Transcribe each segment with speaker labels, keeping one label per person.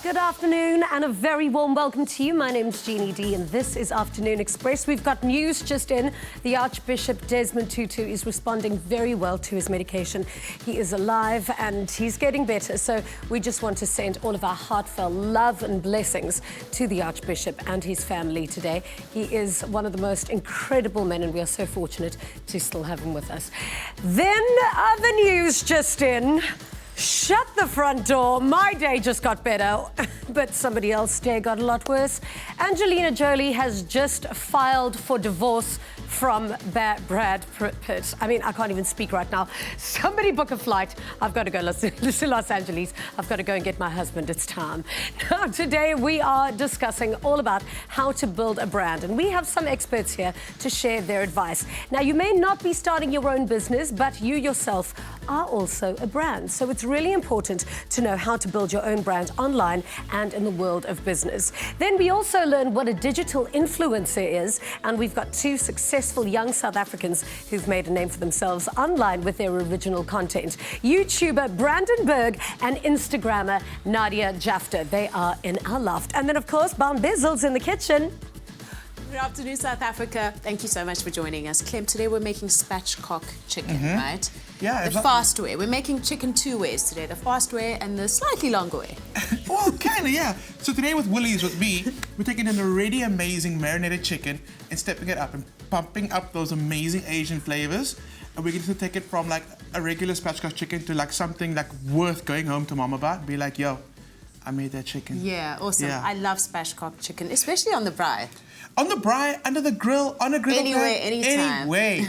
Speaker 1: Good afternoon and a very warm welcome to you. My name's Jeannie D and this is Afternoon Express. We've got news just in. The Archbishop Desmond Tutu is responding very well to his medication. He is alive and he's getting better. So we just want to send all of our heartfelt love and blessings to the Archbishop and his family today. He is one of the most incredible men and we are so fortunate to still have him with us. Then other news just in. Shut the front door. My day just got better, but somebody else's day got a lot worse. Angelina Jolie has just filed for divorce from Brad Pitt. I mean, I can't even speak right now. Somebody book a flight. I've got to go to Los Angeles. I've got to go and get my husband. It's time. Now, today we are discussing all about how to build a brand, and we have some experts here to share their advice. Now, you may not be starting your own business, but you yourself are also a brand. So it's really important to know how to build your own brand online and in the world of business. Then we also learn what a digital influencer is, and we've got two successful young South Africans who've made a name for themselves online with their original content. YouTuber Brandon Berg and Instagrammer Nadia Japhta. They are in our loft. And then, of course, Bambezel's in the kitchen.
Speaker 2: Good afternoon, South Africa. Thank you so much for joining us. Clem, today we're making spatchcock chicken, right?
Speaker 3: Yeah.
Speaker 2: The fast way. We're making chicken two ways today. The fast way and the slightly longer way.
Speaker 3: Well, kind of, yeah. So today with Woolies, with me, we're taking an already amazing marinated chicken and stepping it up and pumping up those amazing Asian flavors. And we're going to take it from like a regular spatchcock chicken to like something like worth going home to mom about. Be like, yo, I made that chicken.
Speaker 2: Yeah, awesome.
Speaker 3: Yeah.
Speaker 2: I love spatchcock chicken, especially on the braai.
Speaker 3: On the braai, under the grill, on a grill.
Speaker 2: Anyway, anytime.
Speaker 3: Anyway.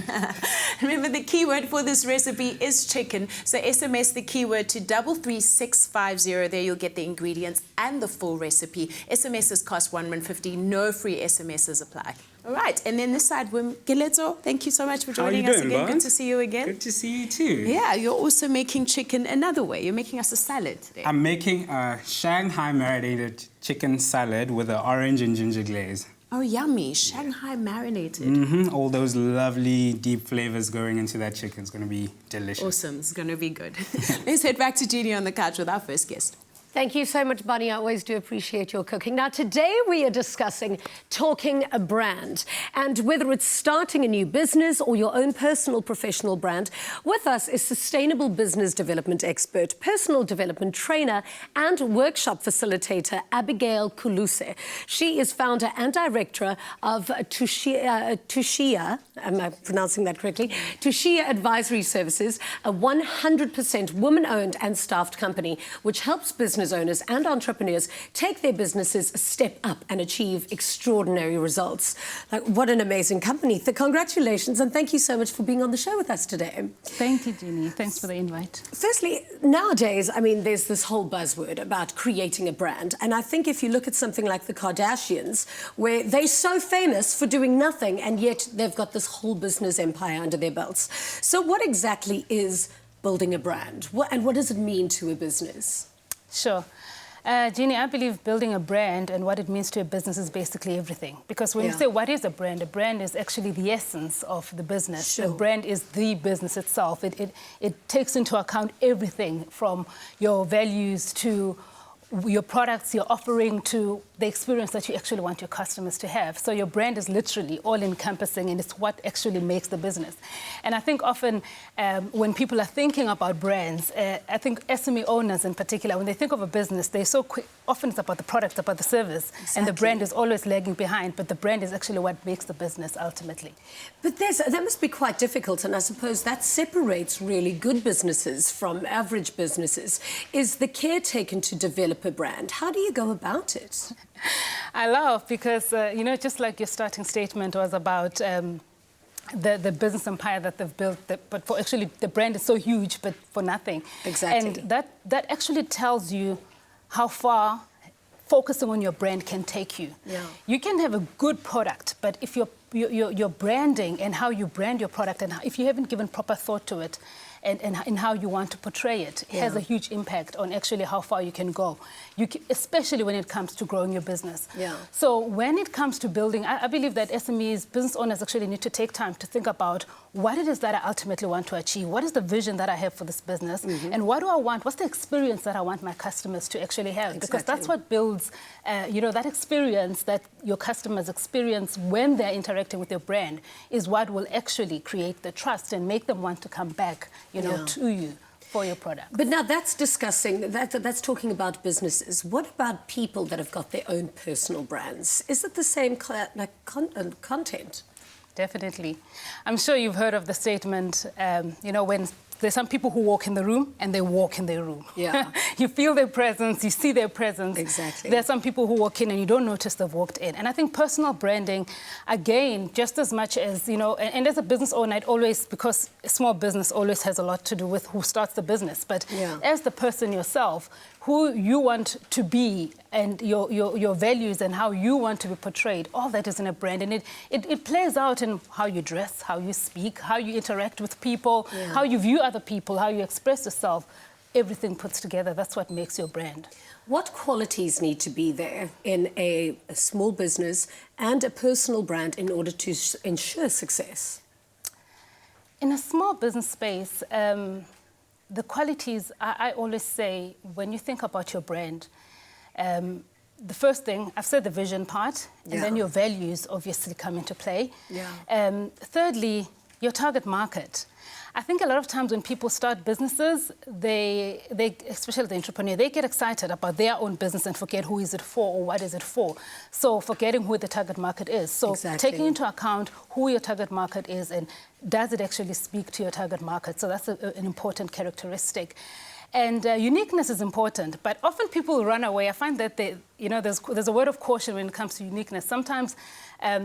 Speaker 2: Remember, the keyword for this recipe is chicken. So SMS the keyword to 33650. There you'll get the ingredients and the full recipe. SMSs cost R1.50. No free SMSs apply. All right, and then this side, Wim Giletso, thank you so much for joining us again. Good to see you again.
Speaker 4: Good to see you too.
Speaker 2: Yeah, you're also making chicken another way. You're making us a salad today.
Speaker 4: I'm making a Shanghai marinated chicken salad with an orange and ginger glaze.
Speaker 2: Oh, yummy. Shanghai marinated.
Speaker 4: All those lovely deep flavors going into that chicken. It's going to be delicious.
Speaker 2: Awesome. It's going to be good. Let's head back to Jeannie on the couch with our first guest.
Speaker 1: Thank you so much, Bunny. I always do appreciate your cooking. Now, today we are discussing talking a brand. And whether it's starting a new business or your own personal professional brand, with us is sustainable business development expert, personal development trainer, and workshop facilitator, Abigail Kuluse. She is founder and director of Tushia, am I pronouncing that correctly? Tushia Advisory Services, a 100% woman-owned and staffed company, which helps business owners and entrepreneurs take their businesses a step up and achieve extraordinary results. Like, what an amazing company. Congratulations and thank you so much for being on the show with us today.
Speaker 5: Thank you, Jeannie. Thanks for the invite.
Speaker 1: Firstly, nowadays, I mean, there's this whole buzzword about creating a brand. And I think if you look at something like the Kardashians, where they're so famous for doing nothing and yet they've got this whole business empire under their belts. So what exactly is building a brand? And what does it mean to a business?
Speaker 5: Sure. Jeannie, I believe building a brand and what it means to a business is basically everything. Because when you say what is a brand is actually the essence of the business.
Speaker 1: Sure.
Speaker 5: The brand is the business itself. It takes into account everything from your values to your products, your offering, to the experience that you actually want your customers to have. So your brand is literally all-encompassing and it's what actually makes the business. And I think often when people are thinking about brands, I think SME owners in particular, when they think of a business, they're so quick, often it's about the product, about the service, and the brand is always lagging behind, but the brand is actually what makes the business ultimately.
Speaker 1: But that must be quite difficult, and I suppose that separates really good businesses from average businesses, is the care taken to develop a brand. How do you go about it?
Speaker 5: I laugh because, you know, just like your starting statement was about the business empire that they've built, but for actually the brand is so huge, but for nothing.
Speaker 1: Exactly.
Speaker 5: And that actually tells you how far focusing on your brand can take you.
Speaker 1: Yeah.
Speaker 5: You can have a good product, but if your branding and how you brand your product, and if you haven't given proper thought to it, and how you want to portray it has a huge impact on actually how far you can go, especially when it comes to growing your business.
Speaker 1: Yeah.
Speaker 5: So when it comes to building, I believe that SMEs, business owners actually need to take time to think about what it is that I ultimately want to achieve. What is the vision that I have for this business? And what do I want? What's the experience that I want my customers to actually have? Because that's what builds, that experience that your customers experience when they're interacting with your brand is what will actually create the trust and make them want to come back, to you for your product.
Speaker 1: But now that's discussing, that's talking about businesses. What about people that have got their own personal brands? Is it the same content?
Speaker 5: Definitely. I'm sure you've heard of the statement, when there's some people who walk in the room and they walk in their room.
Speaker 1: Yeah.
Speaker 5: You feel their presence, you see their presence.
Speaker 1: Exactly.
Speaker 5: There are some people who walk in and you don't notice they've walked in. And I think personal branding, again, just as much as, and as a business owner, because a small business always has a lot to do with who starts the business. But as the person yourself, who you want to be and your values and how you want to be portrayed, all that is in a brand. And it plays out in how you dress, how you speak, how you interact with people, how you view other people, how you express yourself. Everything puts together, that's what makes your brand.
Speaker 1: What qualities need to be there in a small business and a personal brand in order to ensure success?
Speaker 5: In a small business space, the qualities, I always say, when you think about your brand, the first thing, I've said the vision part, and then your values obviously come into play. Thirdly, your target market. I think a lot of times when people start businesses, they especially the entrepreneur, they get excited about their own business and forget who is it for or what is it for. So forgetting who the target market is. So taking into account who your target market is and does it actually speak to your target market. So that's an important characteristic. And uniqueness is important, but often people run away. I find that there's a word of caution when it comes to uniqueness. Sometimes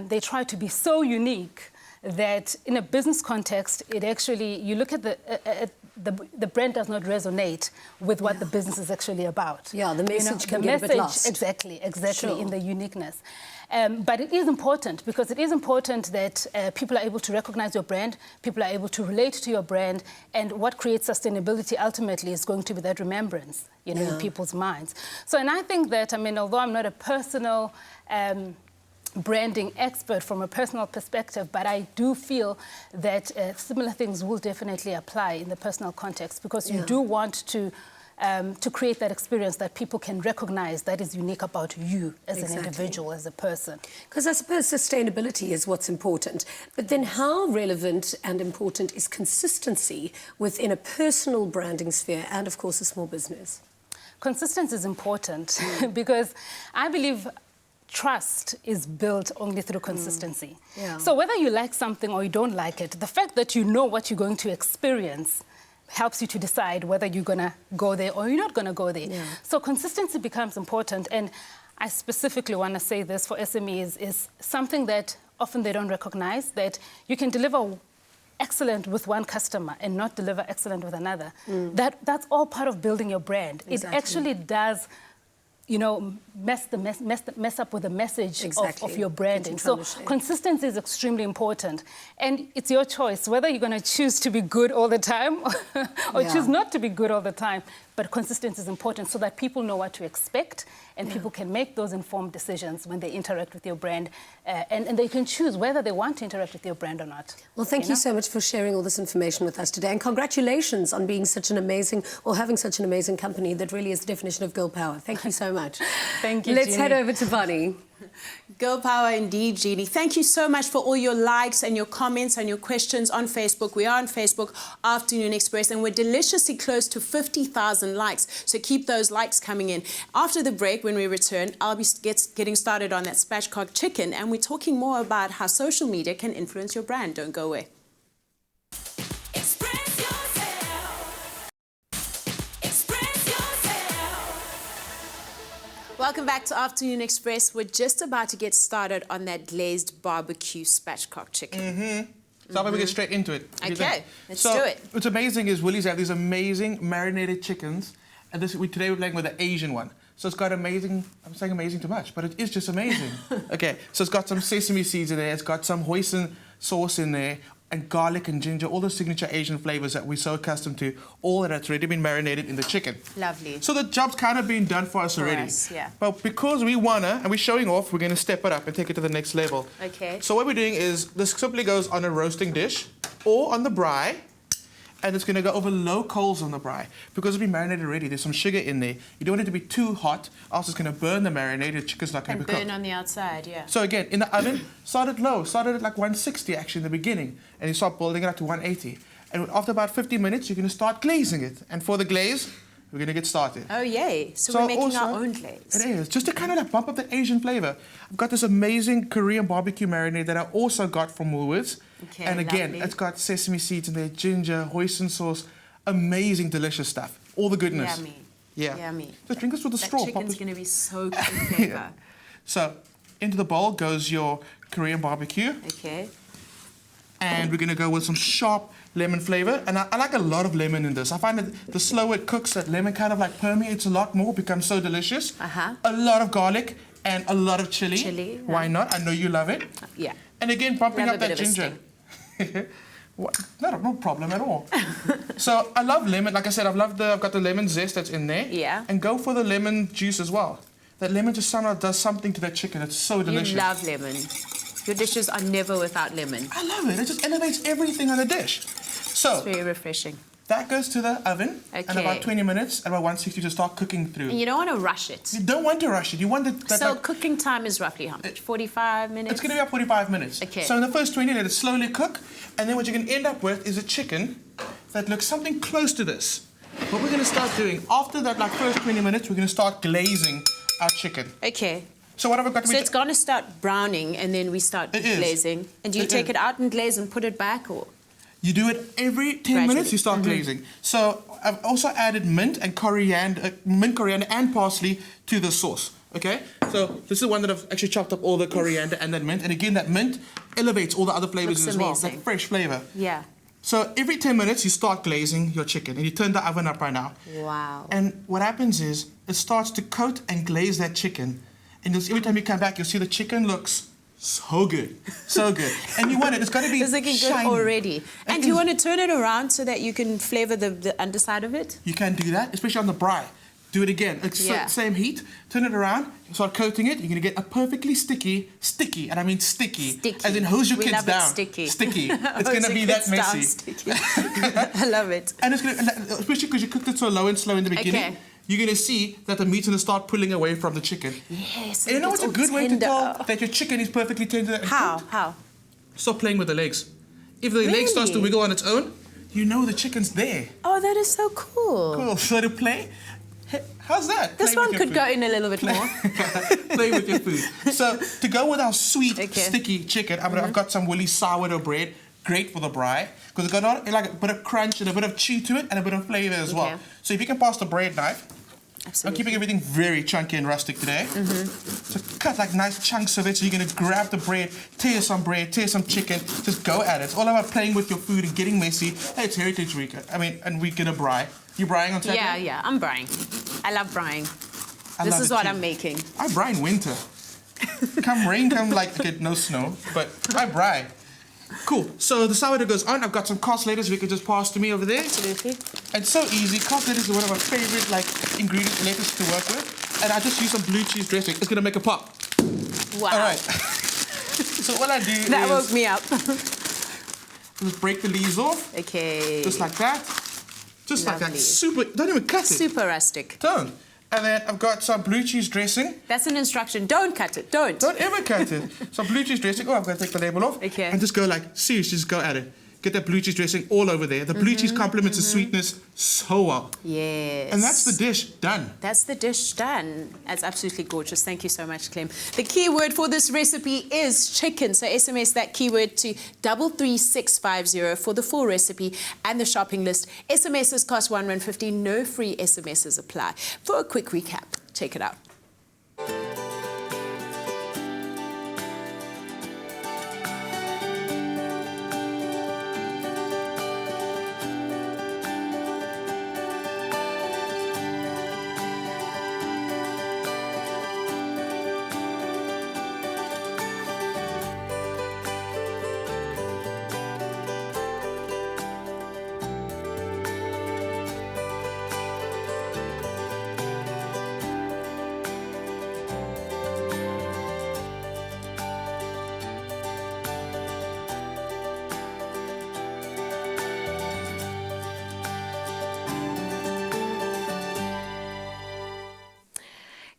Speaker 5: they try to be so unique that in a business context, it actually, you look at the brand does not resonate with what the business is actually about. Yeah, the message can get a bit lost. Exactly, sure. In the uniqueness. But it is important because it is important that people are able to recognize your brand, people are able to relate to your brand, and what creates sustainability ultimately is going to be that remembrance, in people's minds. So, and I think that, although I'm not a personal branding expert from a personal perspective, but I do feel that similar things will definitely apply in the personal context because you do want to create that experience that people can recognize that is unique about you as an individual, as a person.
Speaker 1: Because I suppose sustainability is what's important, but then how relevant and important is consistency within a personal branding sphere and, of course, a small business?
Speaker 5: Consistency is important because I believe trust is built only through consistency. So whether you like something or you don't like it, the fact that you know what you're going to experience helps you to decide whether you're going to go there or you're not going to go there. So consistency becomes important. And I specifically want to say this for SMEs is something that often they don't recognize, that you can deliver excellent with one customer and not deliver excellent with another. That's all part of building your brand. It actually does mess up with the message of your branding. So consistency is extremely important. And it's your choice whether you're going to choose to be good all the time or choose not to be good all the time. But consistency is important so that people know what to expect and people can make those informed decisions when they interact with your brand and they can choose whether they want to interact with your brand or not.
Speaker 1: Well, thank you so much for sharing all this information with us today, and congratulations on being such an amazing, or having such an amazing company that really is the definition of girl power. Thank you so much.
Speaker 5: Thank you,
Speaker 1: Let's
Speaker 5: Jeannie.
Speaker 1: head over to Bonnie.
Speaker 2: Girl power indeed, Jeannie. Thank you so much for all your likes and your comments and your questions on Facebook. We are on Facebook, Afternoon Express, and we're deliciously close to 50,000 likes. So keep those likes coming in. After the break, when we return, I'll be getting started on that spatchcock chicken, and we're talking more about how social media can influence your brand. Don't go away. Welcome back to Afternoon Express. We're just about to get started on that glazed barbecue spatchcock chicken.
Speaker 3: So how about we get straight into it?
Speaker 2: Okay, let's do it.
Speaker 3: What's amazing is Willie's have these amazing marinated chickens, and today we're playing with the Asian one. So it's got amazing, I'm saying amazing too much, but it is just amazing. Okay, so it's got some sesame seeds in there, it's got some hoisin sauce in there, and garlic and ginger, all the signature Asian flavors that we're so accustomed to, all that's already been marinated in the chicken.
Speaker 2: Lovely.
Speaker 3: So the job's kind of been done for us already.
Speaker 2: Yeah.
Speaker 3: But because we wanna, and we're showing off, we're gonna step it up and take it to the next level.
Speaker 2: Okay.
Speaker 3: So what we're doing is, this simply goes on a roasting dish or on the braai, and it's gonna go over low coals on the braai. Because it's been marinated already, there's some sugar in there. You don't want it to be too hot, else it's gonna burn the marinated chicken's not gonna
Speaker 2: And
Speaker 3: be
Speaker 2: burn
Speaker 3: cooked.
Speaker 2: on the outside, yeah.
Speaker 3: So again, in the oven, start it low. Start it at like 160 actually in the beginning, and you start building it up to 180. And after about 50 minutes, you're gonna start glazing it. And for the glaze, we're gonna get started.
Speaker 2: Oh, yay. So we're making our own glaze.
Speaker 3: It is, just to kind of like bump up that Asian flavor. I've got this amazing Korean barbecue marinade that I also got from Woolworths.
Speaker 2: Okay,
Speaker 3: and again,
Speaker 2: lovely.
Speaker 3: it's got sesame seeds in there, ginger, hoisin sauce, amazing, delicious stuff. All the goodness.
Speaker 2: Yummy.
Speaker 3: Yeah.
Speaker 2: Yummy.
Speaker 3: Just drink this with a
Speaker 2: That
Speaker 3: straw. pop
Speaker 2: chicken's
Speaker 3: it-
Speaker 2: going to be so good in flavor.
Speaker 3: So, into the bowl goes your Korean barbecue.
Speaker 2: Okay.
Speaker 3: And we're gonna go with some sharp lemon flavor. And I like a lot of lemon in this. I find that the slower it cooks, that lemon kind of like permeates a lot more, becomes so delicious.
Speaker 2: Uh-huh.
Speaker 3: A lot of garlic and a lot of chili.
Speaker 2: Chili,
Speaker 3: Why not? I know you love it.
Speaker 2: Yeah.
Speaker 3: And again, bumping
Speaker 2: Love
Speaker 3: up
Speaker 2: a
Speaker 3: that
Speaker 2: bit of a
Speaker 3: ginger. What? No problem at all. So I love lemon. Like I said, I've got the lemon zest that's in there.
Speaker 2: Yeah.
Speaker 3: And go for the lemon juice as well. That lemon just somehow does something to that chicken. It's so delicious.
Speaker 2: You love lemon. Your dishes are never without lemon.
Speaker 3: I love it. It just elevates everything on the dish. So
Speaker 2: It's very refreshing.
Speaker 3: that goes to the oven, and
Speaker 2: Okay.
Speaker 3: about 20 minutes, at about 160 to start cooking through.
Speaker 2: And you don't want to rush it.
Speaker 3: You don't want to rush it. You want that
Speaker 2: So
Speaker 3: like,
Speaker 2: cooking time is roughly how much? 45 minutes?
Speaker 3: it's going to be about 45 minutes.
Speaker 2: Okay.
Speaker 3: So in the first 20, let it slowly cook, and then what you're going to end up with is a chicken that looks something close to this. What we're going to start doing, after that like first 20 minutes, we're going to start glazing our chicken.
Speaker 2: Okay.
Speaker 3: So what have I got?
Speaker 2: So it's going to start browning and then we start
Speaker 3: It is.
Speaker 2: glazing. And do you
Speaker 3: It
Speaker 2: take
Speaker 3: is.
Speaker 2: it out and glaze and put it back or?
Speaker 3: You do it every 10
Speaker 2: Gradually.
Speaker 3: minutes, you start
Speaker 2: Mm-hmm.
Speaker 3: glazing. So I've also added mint, coriander, and parsley to the sauce. Okay? So this is the one that I've actually chopped up all the coriander and that mint. And again, that mint elevates all the other flavors
Speaker 2: Looks
Speaker 3: as well.
Speaker 2: amazing.
Speaker 3: That fresh flavor.
Speaker 2: Yeah.
Speaker 3: So every 10 minutes, you start glazing your chicken. And you turn the oven up right now.
Speaker 2: Wow.
Speaker 3: And what happens is, it starts to coat and glaze that chicken. And every time you come back, you'll see the chicken looks so good. So good. And you want it, it's got to be
Speaker 2: It's looking
Speaker 3: shiny.
Speaker 2: good already.
Speaker 3: It
Speaker 2: And you
Speaker 3: is.
Speaker 2: want to turn it around so that you can flavor the underside of it?
Speaker 3: You can do that, especially on the braai. Do it again. It's
Speaker 2: Yeah.
Speaker 3: same heat. Turn it around. Start coating it. You're gonna get a perfectly sticky, and I mean sticky.
Speaker 2: Sticky.
Speaker 3: As in hose your
Speaker 2: We
Speaker 3: kids
Speaker 2: love it
Speaker 3: down.
Speaker 2: sticky.
Speaker 3: Sticky. It's
Speaker 2: Hose
Speaker 3: gonna
Speaker 2: your
Speaker 3: be that
Speaker 2: kids down
Speaker 3: messy.
Speaker 2: sticky. I love it.
Speaker 3: And it's gonna, especially because you cooked it so low and slow in the beginning.
Speaker 2: Okay.
Speaker 3: You're gonna see that the meat's gonna start pulling away from the chicken.
Speaker 2: Yes.
Speaker 3: And you know
Speaker 2: it's
Speaker 3: what's a
Speaker 2: all
Speaker 3: good way to
Speaker 2: tender.
Speaker 3: tell that your chicken is perfectly tender and
Speaker 2: How?
Speaker 3: cooked?
Speaker 2: How?
Speaker 3: Stop playing with the legs. If the leg starts to
Speaker 2: Really?
Speaker 3: wiggle on its own, you know the chicken's there.
Speaker 2: Oh, that is so cool.
Speaker 3: Cool. So to play, how's that?
Speaker 2: This
Speaker 3: Play with
Speaker 2: one
Speaker 3: your
Speaker 2: could
Speaker 3: food.
Speaker 2: go in a little bit more.
Speaker 3: Play with your food. So to go with our sweet,
Speaker 2: Okay.
Speaker 3: sticky chicken, I've got some Woolies sourdough bread, great for the braai, because it's got like a bit of crunch and a bit of chew to it and a bit of flavor as well.
Speaker 2: Okay.
Speaker 3: So if you can pass the bread knife, I'm
Speaker 2: Absolutely.
Speaker 3: keeping everything very chunky and rustic today. So cut like nice chunks of it. So you're gonna grab the bread, tear some chicken, just go at it. It's all about playing with your food and getting messy. Hey, it's Heritage Week. I mean, and we're gonna braai. You braaiing on Saturday?
Speaker 2: Yeah, I'm braaiing. I love braaiing.
Speaker 3: I
Speaker 2: This
Speaker 3: love
Speaker 2: is
Speaker 3: it
Speaker 2: what
Speaker 3: too.
Speaker 2: I'm making.
Speaker 3: I braai in winter. Come rain, come like, okay, no snow, but I braai. Cool. So the sourdough goes on. I've got some cast lettuce you can just pass to me over there.
Speaker 2: Absolutely.
Speaker 3: It's so easy. Cast lettuce is one of my favorite like ingredient lettuce to work with. And I just use some blue cheese dressing. It's gonna make a pop.
Speaker 2: Wow.
Speaker 3: All right. So what I do
Speaker 2: That woke
Speaker 3: is
Speaker 2: me up.
Speaker 3: just break the leaves off,
Speaker 2: Okay.
Speaker 3: just like that. Just like that.
Speaker 2: Lovely.
Speaker 3: Super. Don't even cut it.
Speaker 2: Super rustic.
Speaker 3: Don't. And then I've got some blue cheese dressing.
Speaker 2: That's an instruction. Don't cut it. Don't.
Speaker 3: Don't ever cut it. Some blue cheese dressing. Oh, I'm going to take the label off.
Speaker 2: Okay.
Speaker 3: And just go like, seriously, just go at it. Get that blue cheese dressing all over there. The blue cheese complements the sweetness so well.
Speaker 2: Yes.
Speaker 3: And that's the dish done.
Speaker 2: That's the dish done. That's absolutely gorgeous. Thank you so much, Clem. The keyword for this recipe is chicken. So SMS that keyword to 33650 for the full recipe and the shopping list. SMSs cost R1.50. No free SMSs apply. For a quick recap, check it out.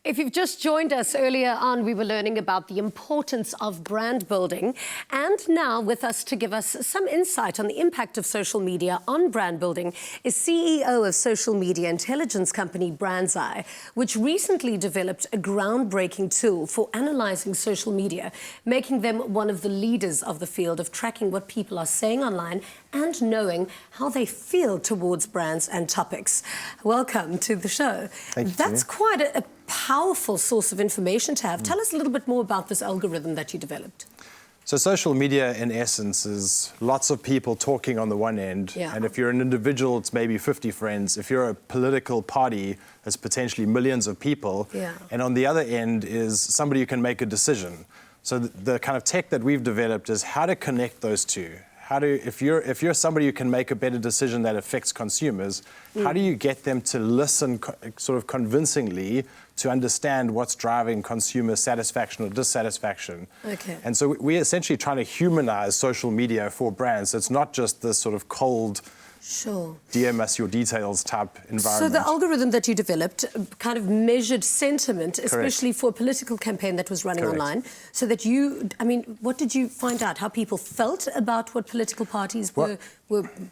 Speaker 1: If you've just joined us earlier on, we were learning about the importance of brand building. And now with us to give us some insight on the impact of social media on brand building is CEO of social media intelligence company BrandZai, which recently developed a groundbreaking tool for analyzing social media, making them one of the leaders of the field of tracking what people are saying online and knowing how they feel towards brands and topics. Welcome to the show.
Speaker 6: Thank you.
Speaker 1: That's quite a powerful source of information to have. Tell us a little bit more about this algorithm that you developed.
Speaker 6: So social media, in essence, is lots of people talking on the one end.
Speaker 1: Yeah.
Speaker 6: And if you're an individual, it's maybe 50 friends. If you're a political party, it's potentially millions of people.
Speaker 1: Yeah.
Speaker 6: And on the other end is somebody who can make a decision. So the kind of tech that we've developed is how to connect those two. If you're somebody who can make a better decision that affects consumers, how do you get them to listen sort of convincingly to understand what's driving consumer satisfaction or dissatisfaction?
Speaker 1: Okay.
Speaker 6: And so we're essentially trying to humanize social media for brands. It's not just this sort of cold,
Speaker 1: Sure.
Speaker 6: DM us your details type
Speaker 1: So
Speaker 6: environment.
Speaker 1: the algorithm that you developed kind of measured sentiment, especially for a political campaign that was running
Speaker 6: Correct.
Speaker 1: online, so that what did you find out? How people felt about what political parties were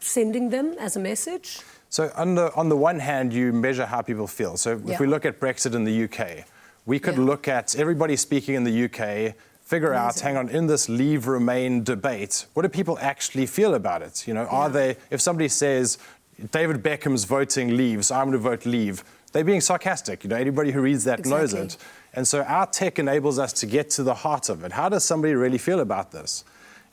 Speaker 1: sending them as a message?
Speaker 6: So on the one hand, you measure how people feel. So if we look at Brexit in the UK, we could look at everybody speaking in the UK, figure out, hang on, in this Leave Remain debate, what do people actually feel about it? You know, are they, if somebody says, David Beckham's voting Leave, so I'm going to vote Leave, they're being sarcastic. You know, anybody who reads that knows it. And so our tech enables us to get to the heart of it. How does somebody really feel about this?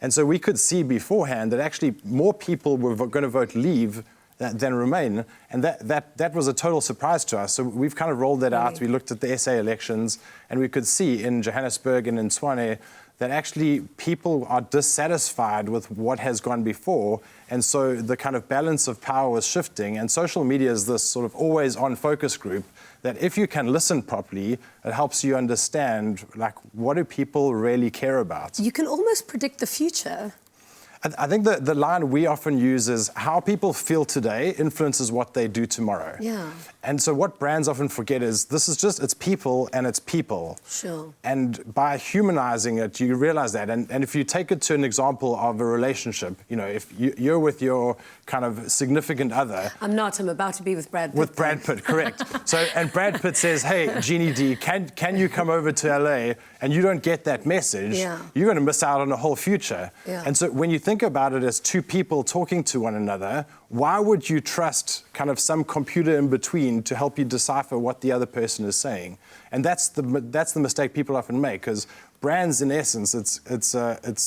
Speaker 6: And so we could see beforehand that actually more people were going to vote Leave than Remain, and that was a total surprise to us. So we've kind of rolled that out. We looked at the SA elections, and we could see in Johannesburg and in Tshwane that actually people are dissatisfied with what has gone before, and so the kind of balance of power was shifting, and social media is this sort of always-on focus group that if you can listen properly, it helps you understand, like, what do people really care about?
Speaker 1: You can almost predict the future.
Speaker 6: I think the line we often use is how people feel today influences what they do tomorrow.
Speaker 1: Yeah.
Speaker 6: And so what brands often forget is it's people and it's people.
Speaker 1: Sure.
Speaker 6: And by humanizing it, you realize that. And if you take it to an example of a relationship, you know, if you're with your kind of significant other.
Speaker 1: I'm about to be with Brad Pitt.
Speaker 6: With Brad Pitt, correct. So, and Brad Pitt says, hey, Jeannie D, can you come over to LA? And you don't get that message, you're going to miss out on a whole future.
Speaker 1: Yeah.
Speaker 6: And so when you think about it as two people talking to one another, why would you trust kind of some computer in between to help you decipher what the other person is saying? And that's the mistake people often make, because brands, in essence, it's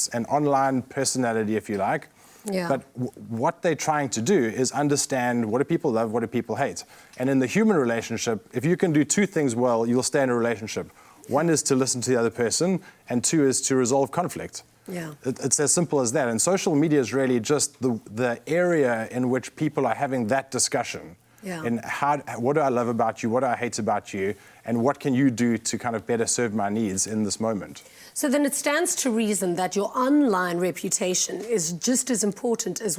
Speaker 6: an online personality, if you like.
Speaker 1: Yeah.
Speaker 6: But what they're trying to do is understand what do people love, what do people hate. And in the human relationship, if you can do two things well, you'll stay in a relationship. One is to listen to the other person, and two is to resolve conflict.
Speaker 1: Yeah.
Speaker 6: It's as simple as that. And social media is really just the area in which people are having that discussion.
Speaker 1: Yeah.
Speaker 6: And what do I love about you? What do I hate about you? And what can you do to kind of better serve my needs in this moment?
Speaker 1: So then it stands to reason that your online reputation is just as important as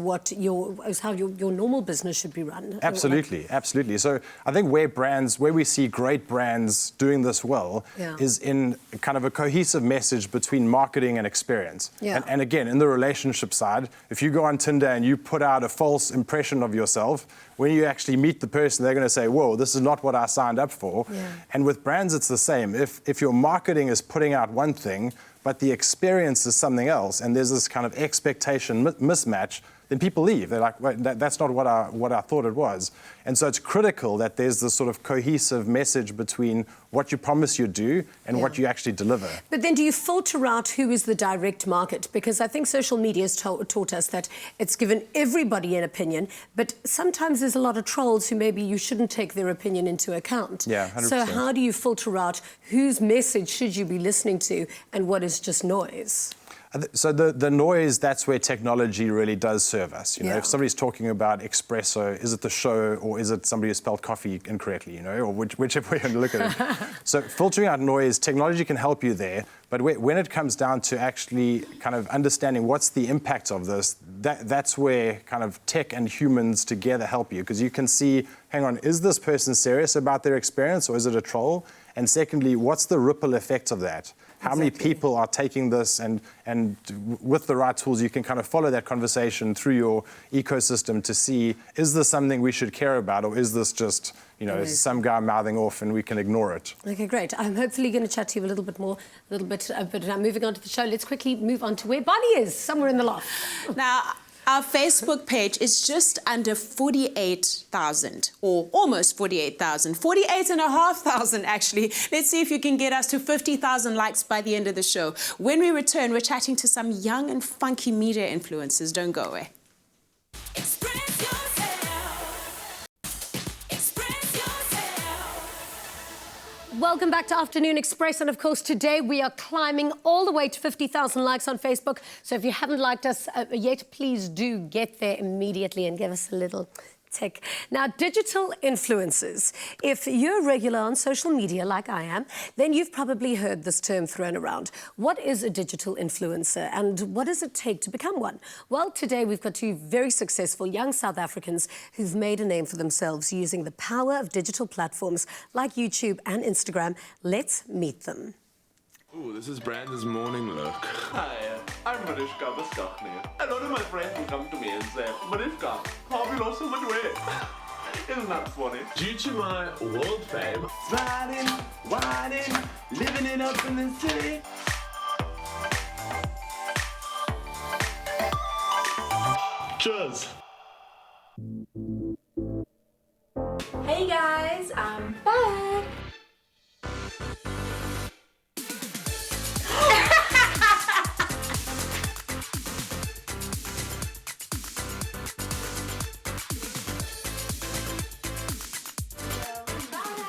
Speaker 1: how your normal business should be run.
Speaker 6: Absolutely, absolutely. So I think where we see great brands doing this well is in kind of a cohesive message between marketing and experience.
Speaker 1: Yeah.
Speaker 6: And again, in the relationship side, if you go on Tinder and you put out a false impression of yourself, when you actually meet the person, they're going to say, whoa, this is not what I signed up for.
Speaker 1: Yeah.
Speaker 6: And with brands, it's the same. If your marketing is putting out one thing, but the experience is something else, and there's this kind of expectation mismatch, then people leave. They're like, wait, that's not what I thought it was. And so it's critical that there's this sort of cohesive message between what you promise you do and what you actually deliver.
Speaker 1: But then do you filter out who is the direct market? Because I think social media has taught us that it's given everybody an opinion, but sometimes there's a lot of trolls who maybe you shouldn't take their opinion into account.
Speaker 6: Yeah, 100%.
Speaker 1: So how do you filter out whose message should you be listening to and what is just noise?
Speaker 6: So the noise, that's where technology really does serve us. You know, if somebody's talking about espresso, is it the show or is it somebody who spelled coffee incorrectly, you know, or whichever way you look at it. So filtering out noise, technology can help you there. But when it comes down to actually kind of understanding what's the impact of this, that's where kind of tech and humans together help you. Because you can see, hang on, is this person serious about their experience or is it a troll? And secondly, what's the ripple effect of that? How many people are taking this, and with the right tools, you can kind of follow that conversation through your ecosystem to see, is this something we should care about, or is this just, some guy mouthing off and we can ignore it?
Speaker 1: Okay, great. I'm hopefully going to chat to you a little bit, but now moving on to the show, let's quickly move on to where Bonnie is, somewhere in the loft.
Speaker 2: Now, our Facebook page is just under 48,000, or almost 48,000, 48,500 actually. Let's see if you can get us to 50,000 likes by the end of the show. When we return, we're chatting to some young and funky media influencers. Don't go away.
Speaker 7: Express yourself. Express yourself.
Speaker 1: Welcome back to Afternoon Express, and of course today we are climbing all the way to 50,000 likes on Facebook. So if you haven't liked us yet, please do get there immediately and give us a little tick. Now, digital influencers. If you're regular on social media like I am, then you've probably heard this term thrown around. What is a digital influencer, and what does it take to become one? Well, today we've got two very successful young South Africans who've made a name for themselves using the power of digital platforms like YouTube and Instagram. Let's meet them.
Speaker 8: Ooh, this is Brandon's morning look.
Speaker 9: Hi, I'm Mariska Beskachne. A lot of my friends will come to me and say, Mariska, have you lost so much weight? Isn't that funny?
Speaker 8: Due to my world fame,
Speaker 9: Sliding, whining, living it up in the city. Cheers.
Speaker 10: Hey guys, I'm back.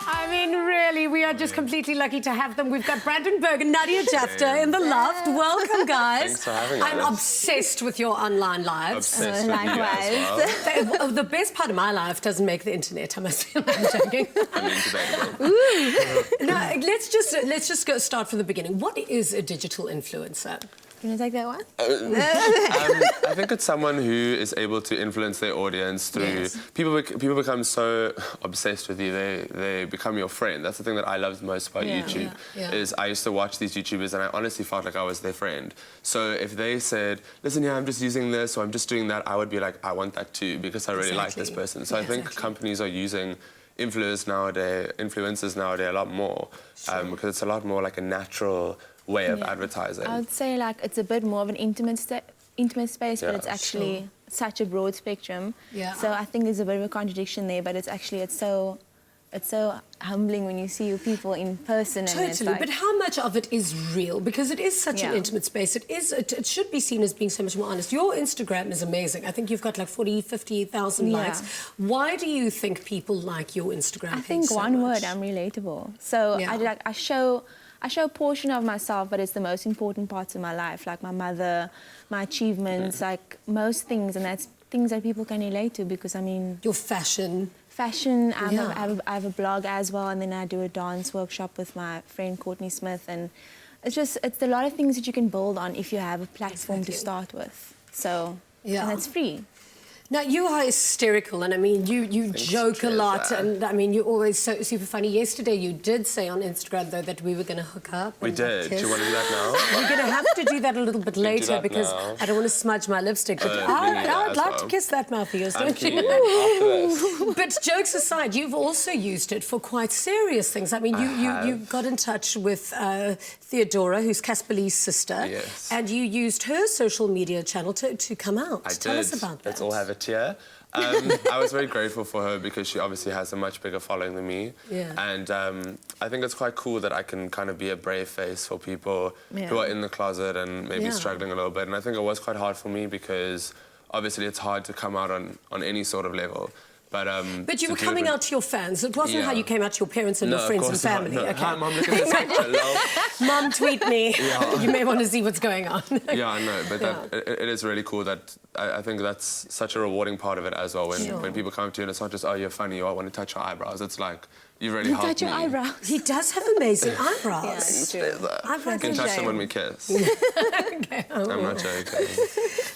Speaker 1: I mean, really, we are just completely lucky to have them. We've got Brandon, Berg and Nadia Japhta in the loft. Welcome, guys.
Speaker 8: Thanks for having us.
Speaker 1: I'm obsessed with your online lives.
Speaker 8: Obsessed with you as well.
Speaker 1: The best part of my life doesn't make the internet, I must say. I'm joking.
Speaker 8: I mean, debatable.
Speaker 1: Now, let's just go start from the beginning. What is a digital influencer?
Speaker 10: You want to take that one?
Speaker 8: I think it's someone who is able to influence their audience through...
Speaker 1: Yes.
Speaker 8: People become so obsessed with you, they become your friend. That's the thing that I loved most about YouTube, is I used to watch these YouTubers and I honestly felt like I was their friend. So if they said, listen, yeah, I'm just using this or I'm just doing that, I would be like, I want that too, because I really like this person. So I think companies are using influencers nowadays a lot more, because it's a lot more like a natural way of advertising.
Speaker 10: I would say like it's a bit more of an intimate space, but it's actually such a broad spectrum.
Speaker 1: Yeah.
Speaker 10: So I think there's a bit of a contradiction there, but it's so humbling when you see your people in person.
Speaker 1: Totally,
Speaker 10: and it's like,
Speaker 1: but how much of it is real? Because it is such an intimate space. It should be seen as being so much more honest. Your Instagram is amazing. I think you've got like 50,000 likes. Why do you think people like your Instagram?
Speaker 10: I think one word, I'm relatable. So I show a portion of myself, but it's the most important parts of my life, like my mother, my achievements, like most things, and that's things that people can relate to, because I mean...
Speaker 1: Your fashion.
Speaker 10: I have a blog as well, and then I do a dance workshop with my friend Courtney Smith, and it's a lot of things that you can build on if you have a platform to start with. So, and it's free.
Speaker 1: Now, you are hysterical, and I mean, you joke a lot, and I mean, you're always so super funny. Yesterday, you did say on Instagram, though, that we were going to hook up.
Speaker 8: We did. Do you want to do that now?
Speaker 1: We're going to have to do that a little bit later, because I don't want to smudge my lipstick, but I'd like to kiss that mouth of yours, don't you? But jokes aside, you've also used it for quite serious things. I mean, you got in touch with Theodora, who's Casper Lee's sister, and you used her social media channel to come out. Tell us about that.
Speaker 8: Let's all have a tear. I was very grateful for her because she obviously has a much bigger following than me. And I think it's quite cool that I can kind of be a brave face for people who are in the closet and maybe struggling a little bit. And I think it was quite hard for me because obviously it's hard to come out on any sort of level. But
Speaker 1: you were coming out to your fans. It wasn't how you came out to your parents and your friends and family.
Speaker 8: No.
Speaker 1: Okay.
Speaker 8: Hi, Mum, look at this picture.
Speaker 1: Mum, tweet me. You may want to see what's going on.
Speaker 8: Yeah, I know, but it is really cool that I think that's such a rewarding part of it as well. When people come to you and it's not just, oh, you're funny, I want to touch your eyebrows. It's like, you really helped me.
Speaker 10: Touch your eyebrows.
Speaker 1: He does have amazing eyebrows.
Speaker 8: You can touch them when we kiss.
Speaker 1: Okay,
Speaker 8: I'm not joking.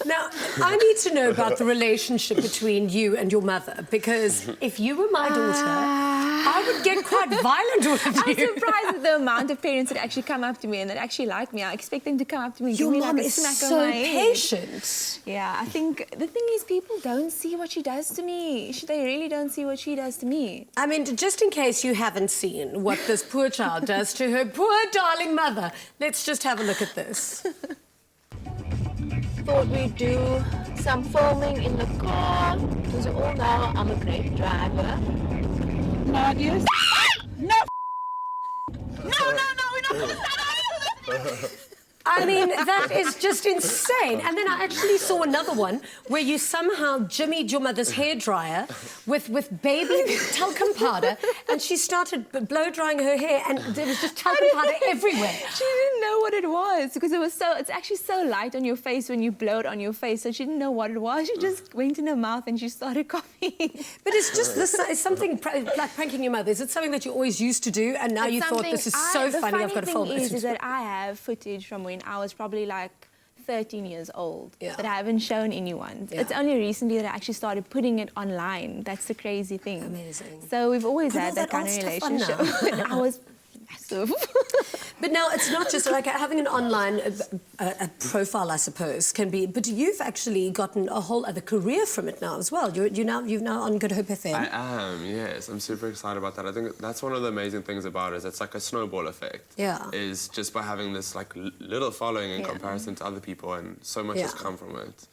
Speaker 1: Now, I need to know about the relationship between you and your mother, because if you were my daughter, I would get quite violent with you.
Speaker 10: I'm surprised at the amount of parents that actually come up to me and that actually like me. I expect them to come up to me and
Speaker 1: Your
Speaker 10: give me
Speaker 1: mom
Speaker 10: like a
Speaker 1: is
Speaker 10: smack
Speaker 1: so
Speaker 10: on my head.
Speaker 1: patient.
Speaker 10: Yeah, I think the thing is people don't see what she does to me. They really don't see what she does to me.
Speaker 1: I mean, just in case you haven't seen what this poor child does to her poor darling mother, let's just have a look at this.
Speaker 11: Thought we'd do some filming in the car because you all know I'm a great driver. Nadia's. No! No, we're not going to start.
Speaker 1: I mean, that is just insane. And then I actually saw another one where you somehow jimmied your mother's hairdryer with baby talcum powder, and she started blow-drying her hair, and there was just talcum powder everywhere.
Speaker 10: She didn't know what it was because it's actually so light on your face when you blow it on your face, so she didn't know what it was. She just went in her mouth and she started coughing.
Speaker 1: But it's just this, it's something like pranking your mother. Is it something that you always used to do, and now you thought this is so funny, I've got to film it?
Speaker 10: The funny thing is that I have footage from when I was probably like 13 years old that I haven't shown anyone. It's only recently that I actually started putting it online. That's the crazy thing.
Speaker 1: Amazing.
Speaker 10: So we've always had that kind of relationship. I was massive.
Speaker 1: But now it's not just like having an online a profile, I suppose, can be. But you've actually gotten a whole other career from it now as well. You're now on Good Hope FM.
Speaker 8: I am, yes. I'm super excited about that. I think that's one of the amazing things about it. Is it's like a snowball effect.
Speaker 1: Yeah.
Speaker 8: Is just by having this like little following in comparison to other people, and so much has come from it.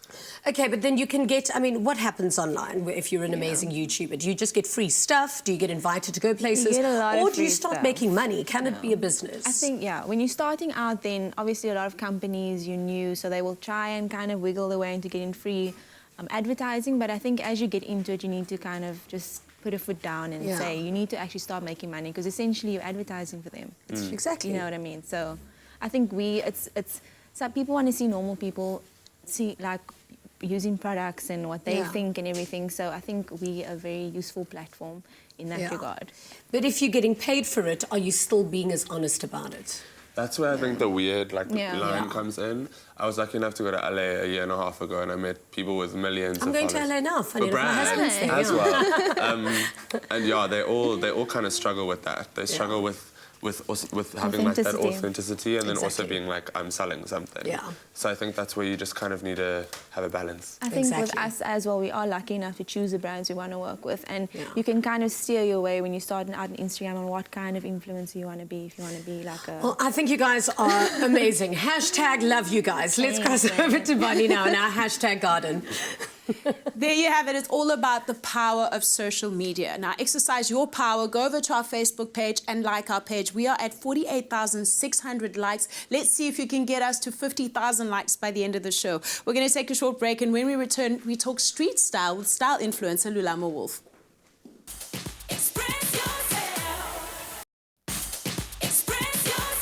Speaker 1: Okay, but then you can get. I mean, what happens online if you're an amazing YouTuber? Do you just get free stuff? Do you get invited to go places?
Speaker 10: You get a lot
Speaker 1: or
Speaker 10: of
Speaker 1: do you
Speaker 10: free
Speaker 1: start
Speaker 10: stuff.
Speaker 1: making money? Can it be a business?
Speaker 10: I think, when you're starting out, then obviously a lot of companies, you're new, so they will try and kind of wiggle their way into getting free advertising. But I think as you get into it, you need to kind of just put a foot down and say you need to actually start making money, because essentially you're advertising for them.
Speaker 1: Exactly.
Speaker 10: You know what I mean? So I think so people want to see normal people see like using products and what they think and everything. So I think we are a very useful platform in that regard.
Speaker 1: But if you're getting paid for it, are you still being as honest about it?
Speaker 8: That's where I think the weird line comes in. I was lucky enough to go to LA a year and a half ago, and I met people with millions
Speaker 1: I'm
Speaker 8: of
Speaker 1: going
Speaker 8: followers.
Speaker 1: to LA now, funny
Speaker 8: For
Speaker 1: enough, my
Speaker 8: brand
Speaker 1: husband's there,
Speaker 8: as well. And they all kind of struggle with that. They struggle with having like that authenticity, and then also being like, I'm selling something.
Speaker 1: Yeah.
Speaker 8: So I think that's where you just kind of need to have a balance.
Speaker 10: I think with us as well, we are lucky enough to choose the brands we want to work with, and you can kind of steer your way when you're starting out on Instagram on what kind of influencer you want to be. If you want to be like a...
Speaker 1: Well, I think you guys are amazing. Hashtag love you guys. Let's cross over to Bunny now in our hashtag garden.
Speaker 2: There you have it. It's all about the power of social media. Now, exercise your power. Go over to our Facebook page and like our page. We are at 48,600 likes. Let's see if you can get us to 50,000 likes by the end of the show. We're going to take a short break, and when we return, we talk street style with style influencer Lulama Wolf.
Speaker 7: Express yourself. Express yourself.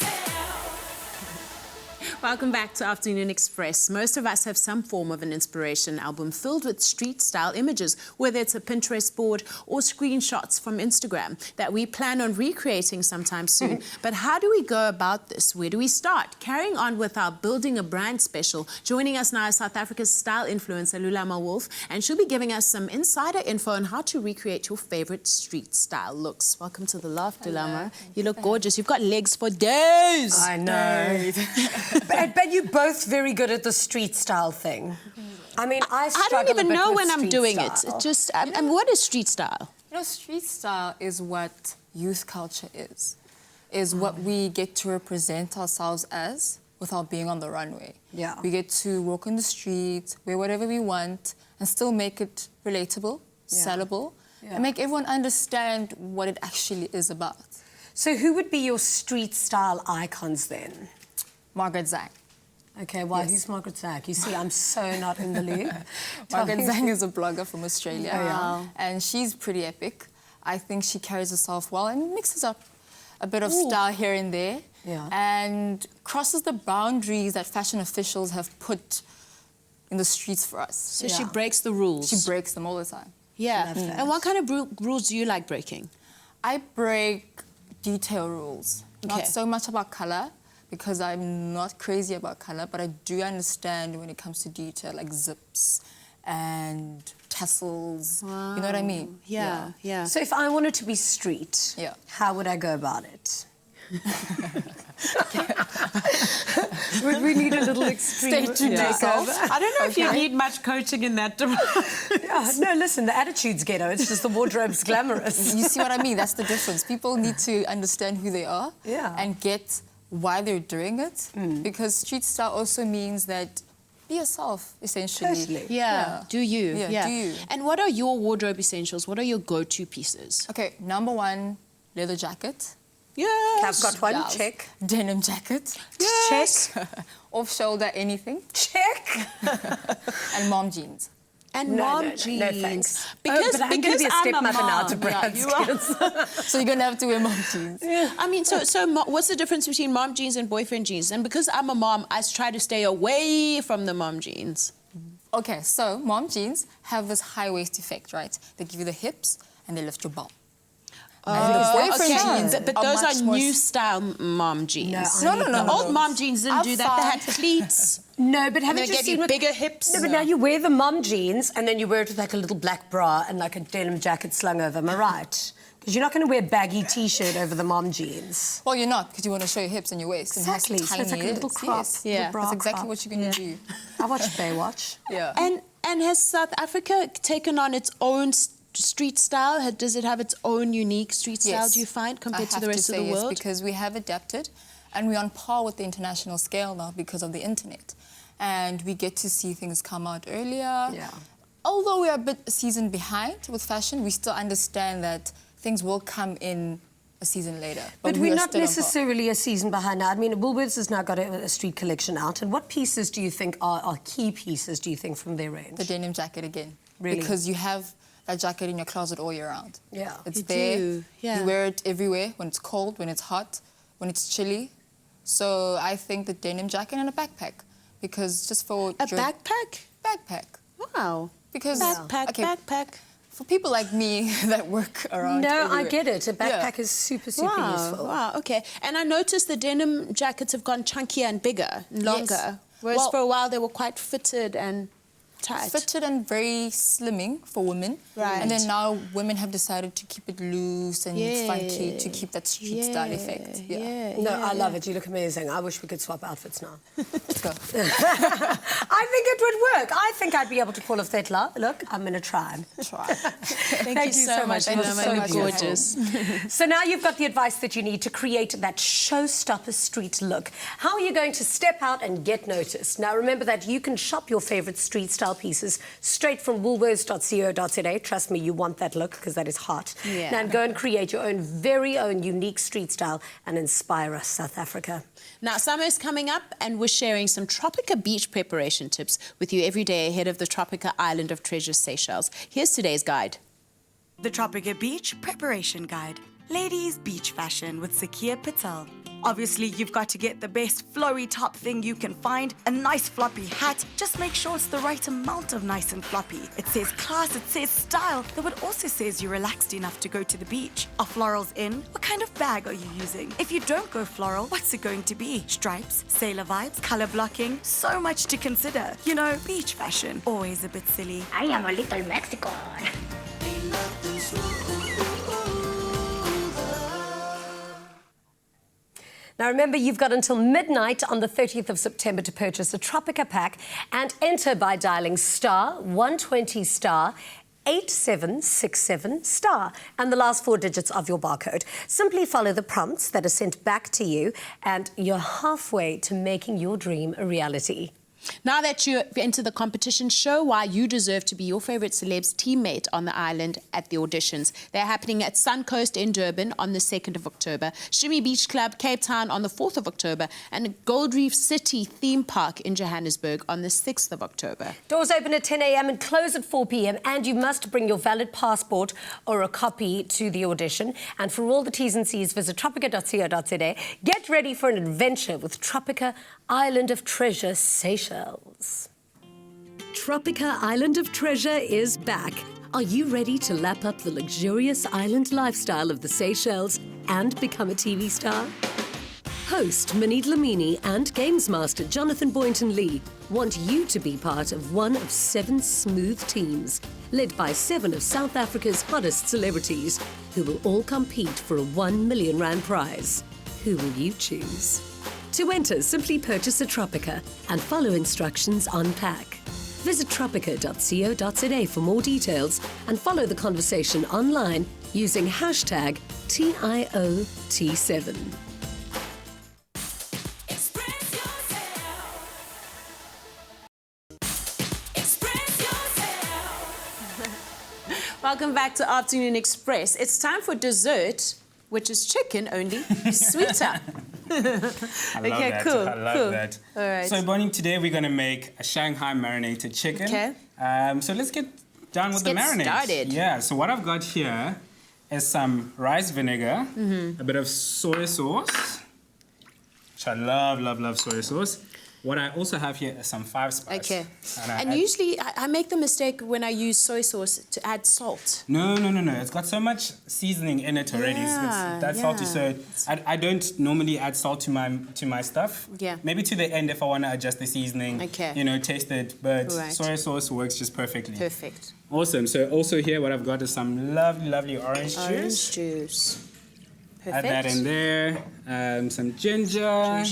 Speaker 2: Welcome back to Afternoon Express. Most of us have some form of an inspiration album filled with street-style images, whether it's a Pinterest board or screenshots from Instagram that we plan on recreating sometime soon. But how do we go about this? Where do we start? Carrying on with our Building a Brand special, joining us now is South Africa's style influencer Lulama Wolf, and she'll be giving us some insider info on how to recreate your favorite street-style looks. Welcome to the loft, Lulama. You look gorgeous. You've got legs for days.
Speaker 1: I know. But you're both very good at the street style thing. I mean, I
Speaker 2: don't even know when I'm doing it. It just, what is street style?
Speaker 12: You know, street style is what youth culture is what we get to represent ourselves as without being on the runway.
Speaker 1: Yeah.
Speaker 12: We get to walk in the streets, wear whatever we want, and still make it relatable, sellable, and make everyone understand what it actually is about.
Speaker 1: So who would be your street style icons then?
Speaker 12: Margaret Zhang.
Speaker 1: Okay, well, who's Margaret Zhang? You see, I'm so not in the loop.
Speaker 12: Margaret Zhang is a blogger from Australia, and she's pretty epic. I think she carries herself well and mixes up a bit of style here and there, and crosses the boundaries that fashion officials have put in the streets for us.
Speaker 2: So she breaks the rules.
Speaker 12: She breaks them all the time.
Speaker 2: Yeah. And what kind of rules do you like breaking?
Speaker 12: I break detail rules.
Speaker 2: Okay.
Speaker 12: Not so much about color, because I'm not crazy about color, but I do understand when it comes to detail, like zips and tassels.
Speaker 2: Wow.
Speaker 12: You know what I mean?
Speaker 2: Yeah, yeah.
Speaker 1: So if I wanted to be street, how would I go about it? Would we need a little extreme makeover?
Speaker 2: I don't know if you need much coaching in that direction.
Speaker 1: No, listen, the attitude's ghetto. It's just the wardrobe's glamorous.
Speaker 12: You see what I mean? That's the difference. People need to understand who they are and get why they're doing it. Because street style also means that be yourself, essentially.
Speaker 1: Totally.
Speaker 2: Yeah. Do you?
Speaker 12: Yeah, do you.
Speaker 2: And what are your wardrobe essentials? What are your go-to pieces?
Speaker 12: Okay, number one, leather jacket.
Speaker 2: Yes.
Speaker 1: I've got one, check.
Speaker 12: Denim jacket.
Speaker 1: Yes.
Speaker 12: Check. Off-shoulder anything.
Speaker 1: Check.
Speaker 12: And mom jeans.
Speaker 2: And mom jeans.
Speaker 1: No, thanks.
Speaker 2: Because
Speaker 1: I'm going to be a stepmother now to
Speaker 2: mom.
Speaker 1: Brad's kids.
Speaker 12: So you're going to have to wear mom jeans.
Speaker 2: I mean, what's the difference between mom jeans and boyfriend jeans? And because I'm a mom, I try to stay away from the mom jeans.
Speaker 12: Okay, so mom jeans have this high waist effect, right? They give you the hips and they lift your bum. And the boyfriend jeans
Speaker 2: but those
Speaker 12: much
Speaker 2: are
Speaker 12: more
Speaker 2: new style mom jeans.
Speaker 12: No.
Speaker 2: The old mom jeans didn't do that. They had pleats.
Speaker 1: No, but haven't
Speaker 2: they
Speaker 1: you
Speaker 2: gave
Speaker 1: seen
Speaker 2: you bigger hips?
Speaker 1: No, but now you wear the mom jeans and then you wear it with like a little black bra and like a denim jacket slung over. Am I right? Because you're not going to wear a baggy T-shirt over the mom jeans.
Speaker 12: Well, you're not, because you want to show your hips and your waist.
Speaker 1: Exactly.
Speaker 12: And
Speaker 1: So it's like a little crop.
Speaker 12: Yes.
Speaker 1: little bra
Speaker 12: That's exactly
Speaker 1: crop.
Speaker 12: what you're going to do.
Speaker 1: I watched Baywatch.
Speaker 12: Yeah.
Speaker 2: And has South Africa taken on its own street style? Does it have its own unique street style, do you find, compared to the rest of the world?
Speaker 12: Yes, because we have adapted and we're on par with the international scale now because of the internet. And we get to see things come out earlier.
Speaker 1: Yeah.
Speaker 12: Although we're a bit a season behind with fashion, we still understand that things will come in a season later.
Speaker 1: But
Speaker 12: we
Speaker 1: we're
Speaker 12: are
Speaker 1: not
Speaker 12: still on par.
Speaker 1: necessarily a season behind now. I mean, Woolworths has now got a street collection out. And what pieces do you think are key pieces, do you think, from their range?
Speaker 12: The denim jacket again.
Speaker 1: Really?
Speaker 12: Because you have that jacket in your closet all year round.
Speaker 1: Yeah.
Speaker 12: It's
Speaker 2: You
Speaker 12: there.
Speaker 2: do, yeah.
Speaker 12: You wear it everywhere, when it's cold, when it's hot, when it's chilly. So I think the denim jacket and a backpack. Because just for...
Speaker 2: A backpack?
Speaker 12: Backpack.
Speaker 2: Wow.
Speaker 12: Because...
Speaker 2: Backpack.
Speaker 12: For people like me that work around
Speaker 1: No,
Speaker 12: everywhere.
Speaker 1: I get it. A backpack is super useful.
Speaker 2: Wow, okay. And I noticed the denim jackets have gone chunkier and bigger, longer.
Speaker 12: Yes.
Speaker 2: Whereas for a while they were quite fitted and tight.
Speaker 12: Fitted and very slimming for women.
Speaker 2: Right.
Speaker 12: And then now women have decided to keep it loose and funky to keep that street style effect.
Speaker 1: No, I love it. You look amazing. I wish we could swap outfits now.
Speaker 12: Let's go.
Speaker 1: I think it would work. I think I'd be able to pull off that look. I'm going to try.
Speaker 2: Thank you so much.
Speaker 1: It was so
Speaker 2: gorgeous.
Speaker 1: So now you've got the advice that you need to create that showstopper street look. How are you going to step out and get noticed? Now remember that you can shop your favourite street style pieces straight from woolworths.co.za. Trust me, you want that look because that is hot.
Speaker 2: Yeah.
Speaker 1: Now go and create your own very own unique street style and inspire us, South Africa.
Speaker 2: Now, summer is coming up and we're sharing some Tropica beach preparation tips with you every day ahead of the Tropica Island of Treasure Seychelles. Here's today's guide.
Speaker 13: The Tropica Beach Preparation Guide. Ladies Beach Fashion with Sakia Patel. Obviously, you've got to get the best flowy top thing you can find, a nice floppy hat. Just make sure it's the right amount of nice and floppy. It says class, it says style, though it also says you're relaxed enough to go to the beach. Are florals in? What kind of bag are you using? If you don't go floral, what's it going to be? Stripes, sailor vibes, color blocking? So much to consider. You know, beach fashion, always a bit silly.
Speaker 11: I am a little Mexican.
Speaker 1: Now remember, you've got until midnight on the 30th of September to purchase a Tropica pack and enter by dialing *120 *8767 and the last 4 digits of your barcode. Simply follow the prompts that are sent back to you and you're halfway to making your dream a reality.
Speaker 2: Now that you enter the competition, show why you deserve to be your favourite celeb's teammate on the island at the auditions. They're happening at Suncoast in Durban on the 2nd of October, Shimmy Beach Club, Cape Town on the 4th of October, and Gold Reef City Theme Park in Johannesburg on the 6th of October.
Speaker 1: Doors open at 10 a.m. and close at 4 p.m. and you must bring your valid passport or a copy to the audition. And for all the T's and C's, visit tropica.co.za. Get ready for an adventure with Tropica Island of Treasure Seychelles.
Speaker 14: Tropica Island of Treasure is back. Are you ready to lap up the luxurious island lifestyle of the Seychelles and become a TV star? Host Minnie Dlamini and Games Master Jonathan Boynton Lee want you to be part of one of 7 smooth teams, led by 7 of South Africa's hottest celebrities, who will all compete for a R1 million prize. Who will you choose? To enter, simply purchase a Tropica and follow instructions on pack. Visit tropica.co.za for more details and follow the conversation online using hashtag TIOT7.
Speaker 2: Welcome back to Afternoon Express. It's time for dessert, which is chicken only, sweeter.
Speaker 4: I love
Speaker 2: cool.
Speaker 4: I love that.
Speaker 2: All right.
Speaker 4: So, Bonnie, today we're going to make a Shanghai marinated chicken.
Speaker 2: Okay.
Speaker 4: So let's get down with the marinade.
Speaker 2: Started.
Speaker 4: Yeah. So what I've got here is some rice vinegar, a bit of soy sauce, which I love soy sauce. What I also have here is some 5 spice.
Speaker 2: Okay. And usually I make the mistake when I use soy sauce to add salt.
Speaker 4: No. It's got so much seasoning in it already.
Speaker 2: Yeah,
Speaker 4: That's salty. So I don't normally add salt to my stuff.
Speaker 2: Yeah.
Speaker 4: Maybe to the end if I want to adjust the seasoning.
Speaker 2: Okay.
Speaker 4: You know, taste it. But
Speaker 2: Right.
Speaker 4: soy sauce works just perfectly.
Speaker 2: Perfect.
Speaker 4: Awesome. So also here what I've got is some lovely orange juice.
Speaker 2: Orange juice. Perfect.
Speaker 4: Add that in there. Some ginger.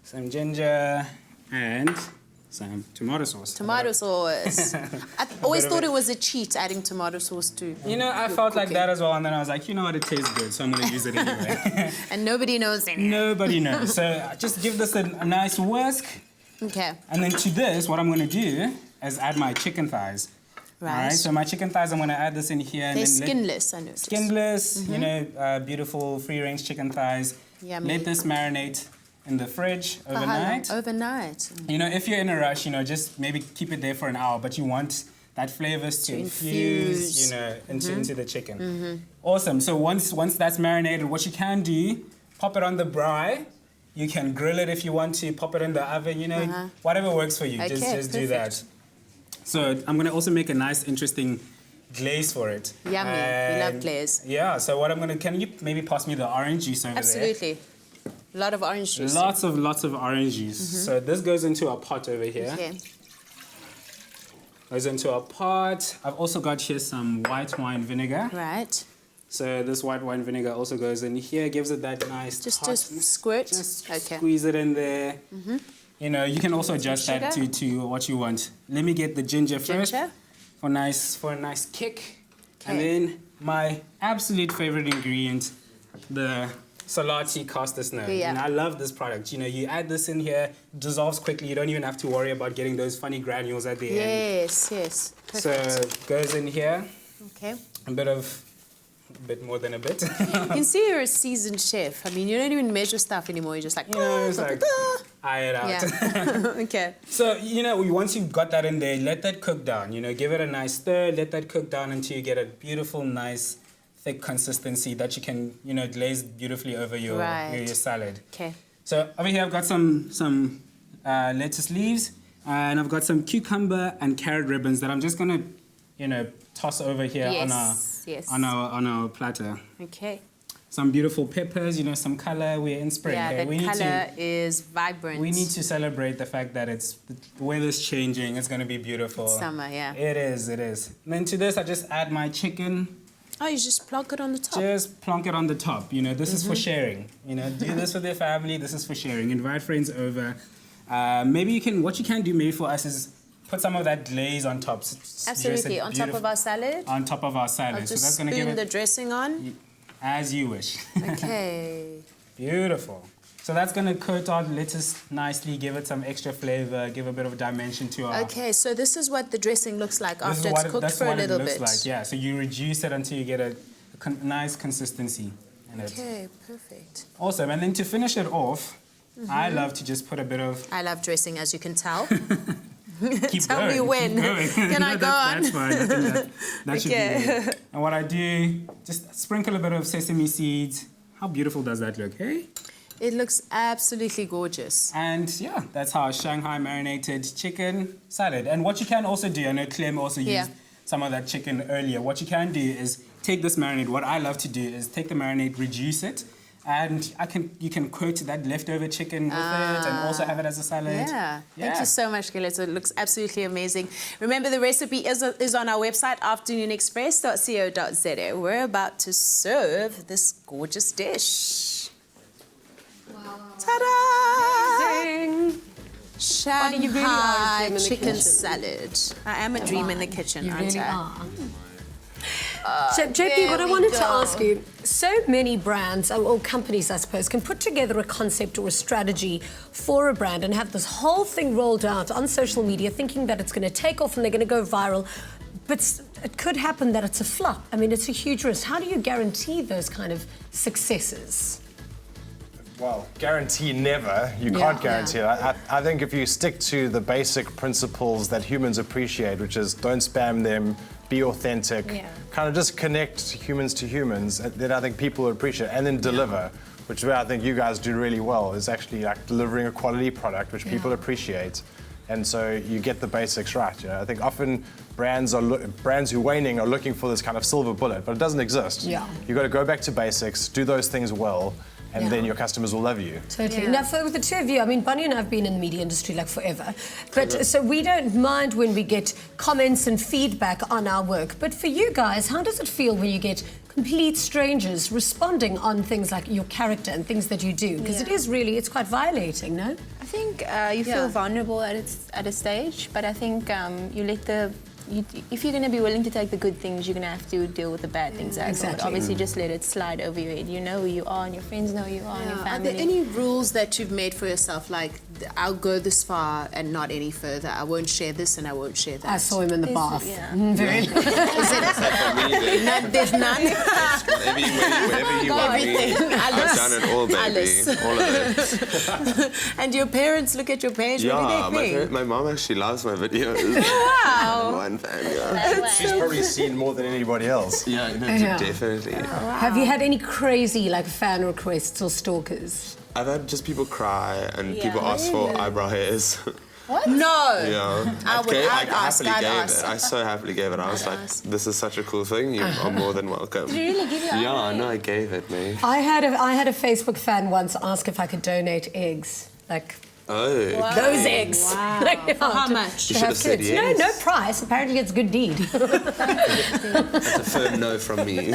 Speaker 4: Some ginger and some tomato sauce.
Speaker 2: Tomato sauce. I always thought it was a cheat adding tomato sauce to.
Speaker 4: You know, I felt like that as well, and then I was like, you know what, it tastes good, so I'm going to use it anyway.
Speaker 2: And nobody knows anything.
Speaker 4: Nobody knows. So just give this a nice whisk.
Speaker 2: Okay.
Speaker 4: And then to this, what I'm going to do is add my chicken thighs.
Speaker 2: Right.
Speaker 4: All right. So my chicken thighs, I'm going to add this in here.
Speaker 2: They're
Speaker 4: and then
Speaker 2: skinless, I noticed.
Speaker 4: Skinless, you know, beautiful free-range chicken thighs.
Speaker 2: Yummy.
Speaker 4: Let this marinate in the fridge
Speaker 2: For how long?
Speaker 4: overnight.
Speaker 2: Overnight.
Speaker 4: You know, if you're in a rush, you know, just maybe keep it there for an hour, but you want that flavors to infuse, you know, into the chicken. Awesome. So once that's marinated, what you can do, pop it on the braai. You can grill it if you want to, pop it in the oven, you know, whatever works for you.
Speaker 2: Okay,
Speaker 4: just do that. So I'm going to also make a nice, interesting glaze for it.
Speaker 2: Yummy. We love glaze.
Speaker 4: Yeah, so what I'm going to, can you maybe pass me the orange juice over there?
Speaker 2: Absolutely. A lot of orange juice.
Speaker 4: Lots of orange juice. So this goes into a pot over here.
Speaker 2: Okay.
Speaker 4: Goes into a pot. I've also got here some white wine vinegar.
Speaker 2: Right.
Speaker 4: So this white wine vinegar also goes in here, gives it that nice
Speaker 2: Just
Speaker 4: hot,
Speaker 2: a squirt.
Speaker 4: just
Speaker 2: Okay.
Speaker 4: squeeze it in there. You know, you can also adjust that to what you want. Let me get the ginger first for a nice kick. And then my absolute favorite ingredient, the Salati caster snow.
Speaker 2: Yeah.
Speaker 4: And I love this product. You know, you add this in here, dissolves quickly. You don't even have to worry about getting those funny granules at the end.
Speaker 2: Yes. Perfect.
Speaker 4: So it goes in here.
Speaker 2: Okay.
Speaker 4: A bit more than a bit.
Speaker 2: You can see you're a seasoned chef. I mean, you don't even measure stuff anymore. You're just like,
Speaker 4: it's like, eye it out.
Speaker 2: Yeah. Okay.
Speaker 4: So, you know, once you've got that in there, let that cook down. You know, give it a nice stir, let that cook down until you get a beautiful, nice, thick consistency that you can, you know, glaze beautifully over your salad.
Speaker 2: Okay.
Speaker 4: So over here I've got some lettuce leaves, and I've got some cucumber and carrot ribbons that I'm just gonna, you know, toss over here on our platter.
Speaker 2: Okay.
Speaker 4: Some beautiful peppers, you know, some color. We're in spring.
Speaker 2: Yeah,
Speaker 4: okay?
Speaker 2: the color is vibrant.
Speaker 4: We need to celebrate the fact that the weather's changing. It's gonna be beautiful.
Speaker 2: It's summer, yeah.
Speaker 4: It is. And then to this I just add my chicken.
Speaker 2: Oh, you just plonk it on the top?
Speaker 4: Just plonk it on the top. You know, this is for sharing. You know, do this with your family. This is for sharing. Invite friends over. Maybe what you can do maybe for us is put some of that glaze on top.
Speaker 2: Absolutely, on top of our salad?
Speaker 4: On top of our salad.
Speaker 2: I'll just
Speaker 4: so that's going to give it
Speaker 2: the dressing on?
Speaker 4: As you wish.
Speaker 2: Okay.
Speaker 4: Beautiful. So that's going to coat our lettuce nicely, give it some extra flavor, give a bit of dimension to our...
Speaker 2: Okay, so this is what the dressing looks like after it's cooked for a little bit.
Speaker 4: That's what it looks like, yeah. So you reduce it until you get a nice consistency in it.
Speaker 2: Okay, perfect.
Speaker 4: Awesome. And then to finish it off, I love to just put a bit of...
Speaker 2: I love dressing, as you can tell.
Speaker 4: Keep
Speaker 2: Tell
Speaker 4: going,
Speaker 2: me when.
Speaker 4: Keep going.
Speaker 2: Can I go on?
Speaker 4: That's fine. I think that should be it. And what I do, just sprinkle a bit of sesame seeds. How beautiful does that look, hey?
Speaker 2: It looks absolutely gorgeous.
Speaker 4: And yeah, that's our Shanghai marinated chicken salad. And what you can also do, I know Clem also used some of that chicken earlier. What you can do is take this marinade. What I love to do is take the marinade, reduce it, and you can coat that leftover chicken with it and also have it as a salad.
Speaker 2: Yeah. Thank you so much, Gilles. It looks absolutely amazing. Remember, the recipe is on our website, afternoonexpress.co.za. We're about to serve this gorgeous dish.
Speaker 1: Wow.
Speaker 2: Ta-da!
Speaker 1: Amazing.
Speaker 2: Shanghai chicken salad. I am a dream in the kitchen,
Speaker 1: You
Speaker 2: aren't
Speaker 1: really
Speaker 2: I?
Speaker 1: are. So, JP, what I wanted to ask you, so many brands, or companies, I suppose, can put together a concept or a strategy for a brand and have this whole thing rolled out on social media, thinking that it's going to take off and they're going to go viral. But it could happen that it's a flop. I mean, it's a huge risk. How do you guarantee those kind of successes?
Speaker 6: Well, guarantee never. You can't guarantee it. I think if you stick to the basic principles that humans appreciate, which is don't spam them, be authentic, kind of just connect humans to humans, then I think people will appreciate it. And then deliver, which I think you guys do really well, is actually like delivering a quality product which people appreciate. And so you get the basics right. You know, I think often brands who are waning are looking for this kind of silver bullet, but it doesn't exist.
Speaker 1: Yeah.
Speaker 6: You've got to go back to basics, do those things well, and then your customers will love you.
Speaker 1: Totally. Now, for the two of you, I mean, Bonnie and I have been in the media industry like forever, but so we don't mind when we get comments and feedback on our work. But for you guys, how does it feel when you get complete strangers responding on things like your character and things that you do? Because it is really, it's quite violating, no?
Speaker 10: I think you feel vulnerable at a stage, but I think you let if you're going to be willing to take the good things, you're going to have to deal with the bad things as well. But obviously, just let it slide over your head. You know who you are, and your friends know who you are, and your
Speaker 2: Are
Speaker 10: family.
Speaker 2: there any rules that you've made for yourself, like, I'll go this far and not any further? I won't share this and I won't share that.
Speaker 1: I saw him in the bath.
Speaker 2: Very. Is it? There's none.
Speaker 8: Whatever you want me, I've done it all, baby. All of it.
Speaker 2: And your parents look at your page, what do they think?
Speaker 8: My mom actually loves my videos.
Speaker 2: Wow.
Speaker 8: One fan, yeah.
Speaker 6: She's probably seen more than anybody else.
Speaker 8: Yeah, definitely.
Speaker 1: Have you had any crazy like fan requests or stalkers?
Speaker 8: I've had just people cry and people ask for eyebrow hairs.
Speaker 2: What? No.
Speaker 8: Yeah.
Speaker 2: I
Speaker 8: so happily gave it. I was like, this is such a cool thing. You are more than welcome.
Speaker 10: Did you really give it?
Speaker 8: Yeah, no, I gave it, me.
Speaker 1: I had a Facebook fan once ask if I could donate eggs, like.
Speaker 8: Oh.
Speaker 1: Wow. Those eggs.
Speaker 2: Wow. For how much?
Speaker 8: You should have said yes.
Speaker 1: No price. Apparently it's a good deed.
Speaker 8: That's a firm no from me.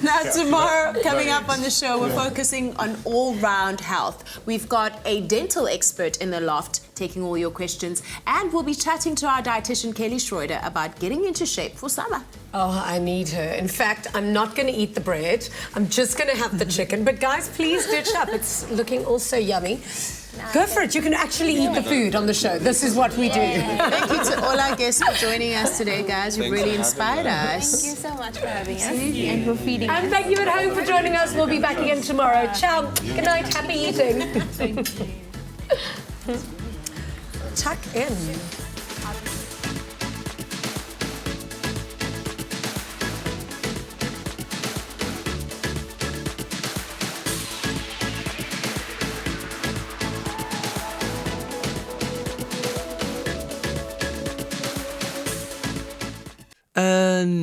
Speaker 2: Now, tomorrow, coming up on the show, we're focusing on all-round health. We've got a dental expert in the loft taking all your questions, and we'll be chatting to our dietitian, Kelly Schroeder, about getting into shape for summer.
Speaker 1: Oh, I need her. In fact, I'm not going to eat the bread. I'm just going to have the chicken. But guys, please ditch up. It's looking all so yummy. Go for it. You can actually eat the food on the show. This is what we do.
Speaker 2: Thank you to all our guests for joining us today, guys. You've really inspired us.
Speaker 10: Thank you so much for having us and for feeding us.
Speaker 1: And thank you at home for joining us. We'll be back again tomorrow. Ciao. Good night. Happy eating. Thank you. Tuck in.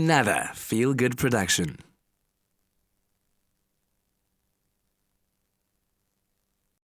Speaker 15: Nada. Feel Good production.